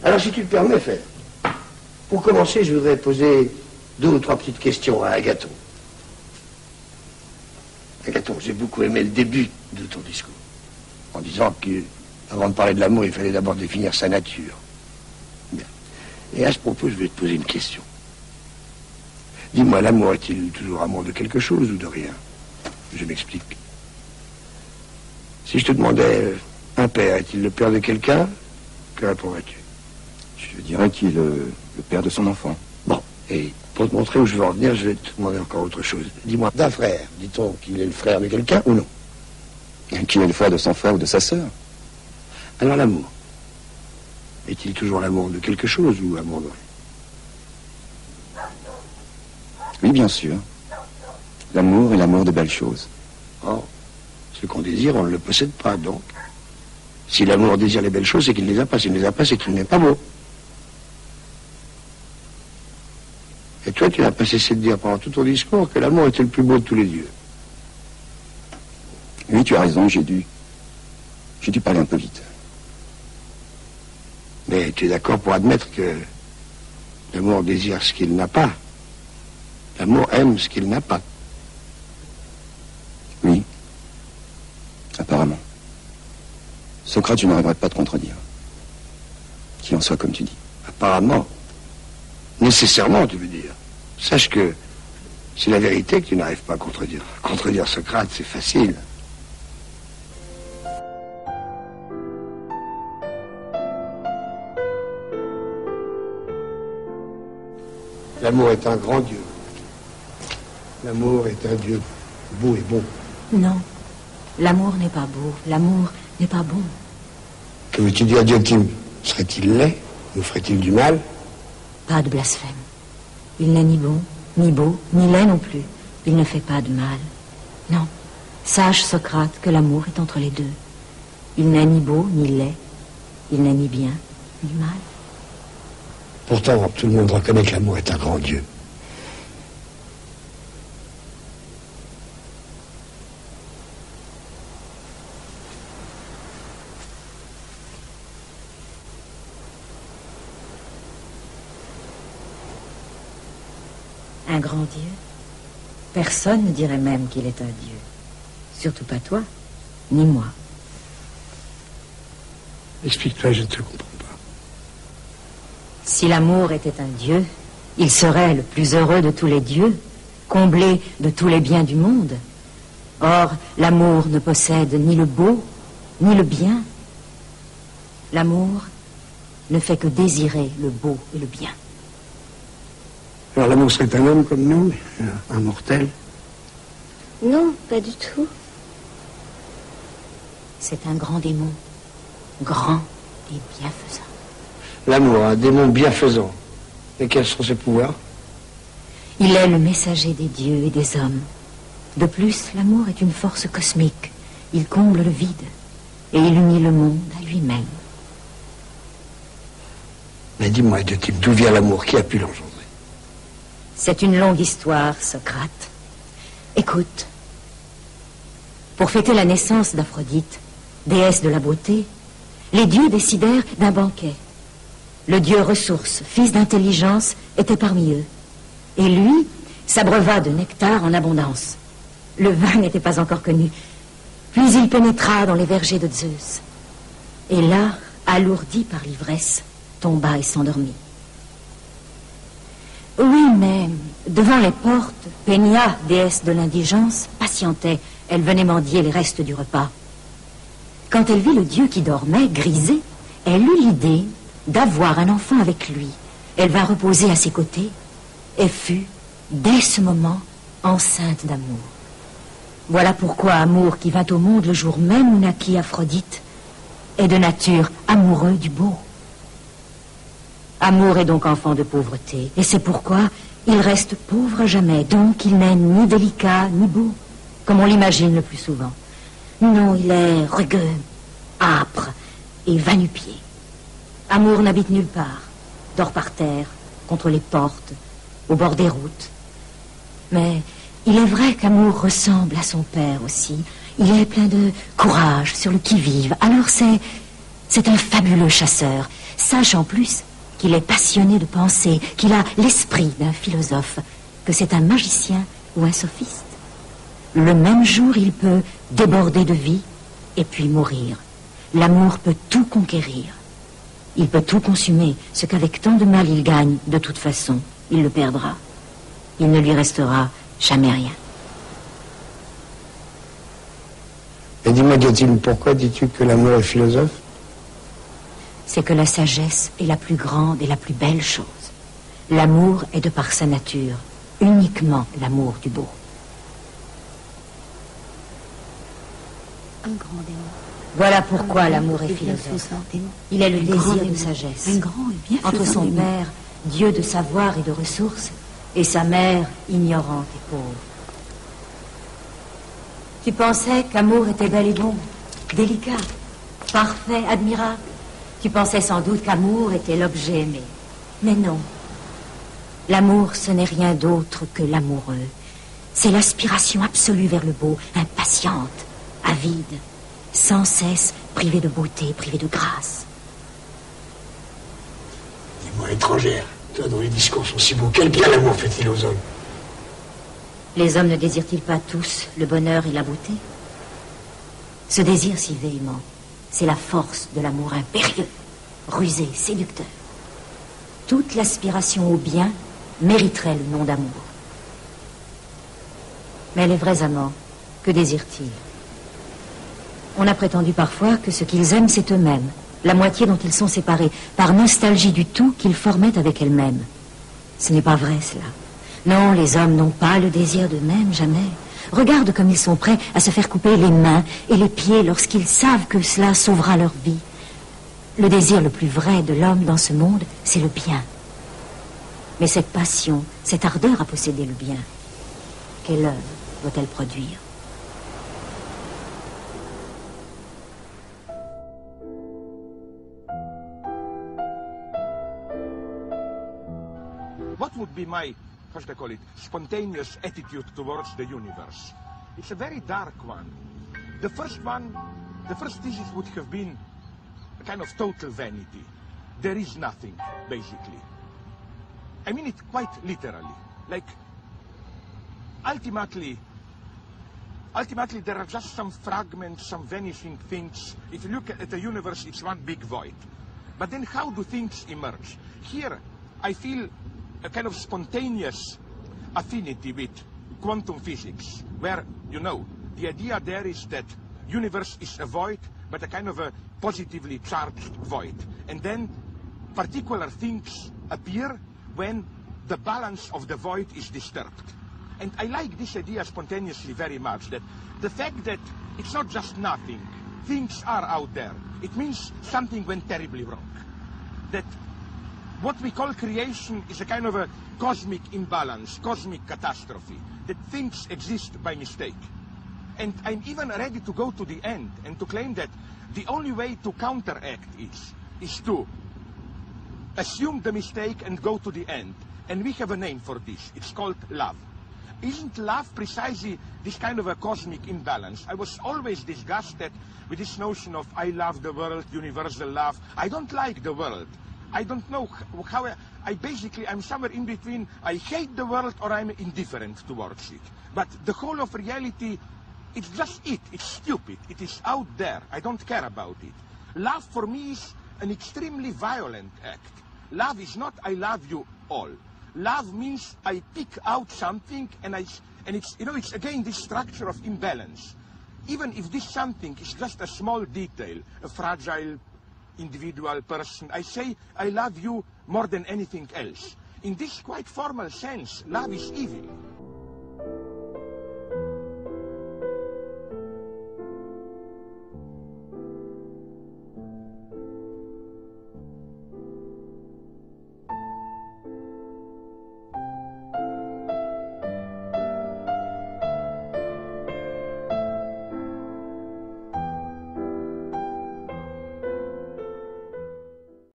Alors, si tu le permets, Fer, pour commencer, je voudrais poser 2 ou 3 petites questions à Agathon. Agathon, j'ai beaucoup aimé le début de ton discours, en disant qu'avant de parler de l'amour, il fallait d'abord définir sa nature. Bien. Et à ce propos, je vais te poser une question. Dis-moi, l'amour est-il toujours amour de quelque chose ou de rien? Je m'explique. Si je te demandais, un père est-il le père de quelqu'un? Que répondrais-tu? Je dirais qu'il est le père de son enfant. Bon, et pour te montrer où je veux en venir, je vais te demander encore autre chose. Dis-moi, d'un frère, dit-on qu'il est le frère de quelqu'un ou non? Qu'il est le frère de son frère ou de sa sœur. Alors l'amour, est-il toujours l'amour de quelque chose ou amour de rien? Oui, bien sûr. L'amour est l'amour de belles choses. Or, ce qu'on désire, on ne le possède pas, donc. Si l'amour désire les belles choses, c'est qu'il ne les a pas. S'il ne les a pas, c'est qu'il n'est pas beau. Et toi, tu n'as pas cessé de dire pendant tout ton discours que l'amour était le plus beau de tous les dieux. Oui, tu as raison, j'ai dû parler un peu vite. Mais tu es d'accord pour admettre que l'amour désire ce qu'il n'a pas. L'amour aime ce qu'il n'a pas. Oui. Apparemment. Socrate, je n'arriverai pas à te contredire. Qu'il en soit comme tu dis. Apparemment. Nécessairement, tu veux dire. Sache que c'est la vérité que tu n'arrives pas à contredire. Contredire Socrate, c'est facile. L'amour est un grand Dieu. L'amour est un Dieu beau et bon. Non, l'amour n'est pas beau, l'amour n'est pas bon. Que veux-tu dire, Diotime? Serait-il laid? Nous ferait-il du mal? Pas de blasphème. Il n'est ni bon, ni beau, ni laid non plus. Il ne fait pas de mal. Non, sache, Socrate, que l'amour est entre les deux. Il n'est ni beau, ni laid. Il n'est ni bien, ni mal. Pourtant, tout le monde reconnaît que l'amour est un grand Dieu. Un grand Dieu? Personne ne dirait même qu'il est un Dieu. Surtout pas toi, ni moi. Explique-toi, je ne te comprends pas. Si l'amour était un Dieu, il serait le plus heureux de tous les dieux, comblé de tous les biens du monde. Or, l'amour ne possède ni le beau, ni le bien. L'amour ne fait que désirer le beau et le bien. Alors l'amour serait un homme comme nous, un mortel? Non, pas du tout. C'est un grand démon, grand et bienfaisant. L'amour, un démon bienfaisant. Et quels sont ses pouvoirs? Il est le messager des dieux et des hommes. De plus, l'amour est une force cosmique. Il comble le vide et il unit le monde à lui-même. Mais dis-moi, Diotime, d'où vient l'amour? Qui a pu l'engendrer? C'est une longue histoire, Socrate. Écoute. Pour fêter la naissance d'Aphrodite, déesse de la beauté, les dieux décidèrent d'un banquet. Le dieu ressource, fils d'intelligence, était parmi eux. Et lui s'abreuva de nectar en abondance. Le vin n'était pas encore connu. Puis il pénétra dans les vergers de Zeus. Et là, alourdi par l'ivresse, tomba et s'endormit. Oui, mais devant les portes, Pénia, déesse de l'indigence, patientait. Elle venait mendier les restes du repas. Quand elle vit le dieu qui dormait, grisé, elle eut l'idée d'avoir un enfant avec lui. Elle vint reposer à ses côtés et fut, dès ce moment, enceinte d'amour. Voilà pourquoi Amour, qui vint au monde le jour même où naquit Aphrodite, est de nature amoureux du beau. Amour est donc enfant de pauvreté, et c'est pourquoi il reste pauvre à jamais. Donc il n'est ni délicat ni beau, comme on l'imagine le plus souvent. Non, il est rugueux, âpre et va-nu-pied. Amour n'habite nulle part, dort par terre, contre les portes, au bord des routes. Mais il est vrai qu'Amour ressemble à son père aussi. Il est plein de courage, sur le qui-vive. Alors c'est C'est un fabuleux chasseur. Sache en plus qu'il est passionné de pensée, qu'il a l'esprit d'un philosophe, que c'est un magicien ou un sophiste. Le même jour, il peut déborder de vie et puis mourir. L'amour peut tout conquérir. Il peut tout consumer, ce qu'avec tant de mal il gagne, de toute façon, il le perdra. Il ne lui restera jamais rien. Et dis-moi, Gatine, pourquoi dis-tu que l'amour est philosophe? C'est que la sagesse est la plus grande et la plus belle chose. L'amour est de par sa nature, uniquement l'amour du beau. Un grand démon. Voilà pourquoi l'amour est philosophe. Il est le désir de sagesse. Un grand et bien Entre son père, Dieu de savoir et de ressources, et sa mère, ignorante et pauvre. Tu pensais qu'amour était bel et bon, délicat, parfait, admirable. Tu pensais sans doute qu'amour était l'objet aimé. Mais non. L'amour, ce n'est rien d'autre que l'amoureux. C'est l'aspiration absolue vers le beau, impatiente, avide, sans cesse privé de beauté, privé de grâce. Dis-moi, étrangère, toi dont les discours sont si beaux, quel bien l'amour fait-il aux hommes? Les hommes ne désirent-ils pas tous le bonheur et la beauté? Ce désir si véhément, c'est la force de l'amour impérieux, rusé, séducteur. Toute l'aspiration au bien mériterait le nom d'amour. Mais les vrais amants, que désirent-ils? On a prétendu parfois que ce qu'ils aiment, c'est eux-mêmes, la moitié dont ils sont séparés, par nostalgie du tout qu'ils formaient avec elles-mêmes. Ce n'est pas vrai, cela. Non, les hommes n'ont pas le désir d'eux-mêmes, jamais. Regarde comme ils sont prêts à se faire couper les mains et les pieds lorsqu'ils savent que cela sauvera leur vie. Le désir le plus vrai de l'homme dans ce monde, c'est le bien. Mais cette passion, cette ardeur à posséder le bien, quelle œuvre doit-elle produire? What would be my, how should I call it, spontaneous attitude towards the universe? It's a very dark one. The first thesis would have been a kind of total vanity. There is nothing, basically. I mean it quite literally. Like, ultimately there are just some fragments, some vanishing things. If you look at the universe, it's one big void. But then how do things emerge? Here, I feel a kind of spontaneous affinity with quantum physics, where, you know, the idea there is that universe is a void, but a kind of a positively charged void. And then particular things appear when the balance of the void is disturbed. And I like this idea spontaneously very much, that the fact that it's not just nothing, things are out there. It means something went terribly wrong. That what we call creation is a kind of a cosmic imbalance, cosmic catastrophe, that things exist by mistake. And I'm even ready to go to the end and to claim that the only way to counteract is to assume the mistake and go to the end. And we have a name for this. It's called love. Isn't love precisely this kind of a cosmic imbalance? I was always disgusted with this notion of I love the world, universal love. I don't like the world. I don't know how I'm somewhere in between. I hate the world or I'm indifferent towards it. But the whole of reality, it's just it. It's stupid. It is out there. I don't care about it. Love for me is an extremely violent act. Love is not I love you all. Love means I pick out something and it's, you know, it's again this structure of imbalance. Even if this something is just a small detail, a fragile individual person, I say I love you more than anything else. In this quite formal sense, love is evil.